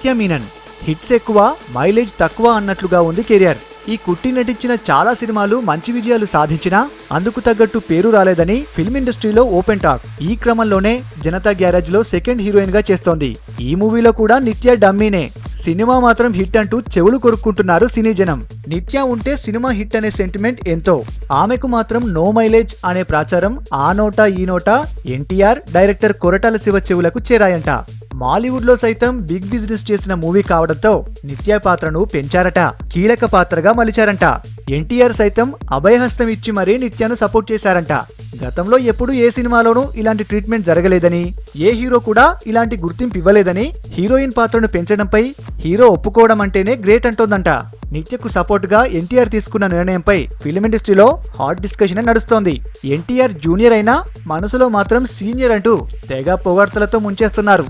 నిత్య మీనన్. హిట్స్ ఎక్కువ, మైలేజ్ తక్కువ అన్నట్లుగా ఉంది కెరియర్. ఈ కుట్టి నటించిన చాలా సినిమాలు మంచి విజయాలు సాధించినా అందుకు తగ్గట్టు పేరు రాలేదని ఫిల్మ్ ఇండస్ట్రీలో ఓపెన్ టాక్. ఈ క్రమంలోనే జనతా గ్యారేజ్ లో సెకండ్ హీరోయిన్ గా చేస్తోంది. ఈ మూవీలో కూడా నిత్య డమ్మీనే. సినిమా మాత్రం హిట్ అంటూ చెవులు కొరుక్కుంటున్నారు సినీ జనం. నిత్య ఉంటే సినిమా హిట్ అనే సెంటిమెంట్ ఎంతో. ఆమెకు మాత్రం నో మైలేజ్ అనే ప్రచారం ఆ నోటా ఈ నోటా ఎన్టీఆర్, డైరెక్టర్ కొరటాల శివ చెవులకు చేరాయంట. మాలీవుడ్ లో సైతం బిగ్ బిజినెస్ చేసిన మూవీ కావడంతో నిత్య పాత్రను పెంచారట, కీలక పాత్రగా మలిచారంట. ఎన్టీఆర్ సైతం అభయహస్తం ఇచ్చి మరీ నిత్యను సపోర్ట్ చేశారంట. గతంలో ఎప్పుడు ఏ సినిమాలోనూ ఇలాంటి ట్రీట్మెంట్ జరగలేదని, ఏ హీరో కూడా ఇలాంటి గుర్తింపు ఇవ్వలేదని హీరోయిన్ పాత్రను పెంచడంపై హీరో ఒప్పుకోవడం అంటేనే గ్రేట్ అంటోందంట. నిత్యకు సపోర్ట్ గా ఎన్టీఆర్ తీసుకున్న నిర్ణయంపై ఫిల్మ్ ఇండస్ట్రీలో హాట్ డిస్కషన్ నడుస్తోంది. ఎన్టీఆర్ జూనియర్ అయినా మనసులో మాత్రం సీనియర్ అంటూ తెగ పొగడ్తలతో ముంచేస్తున్నారు.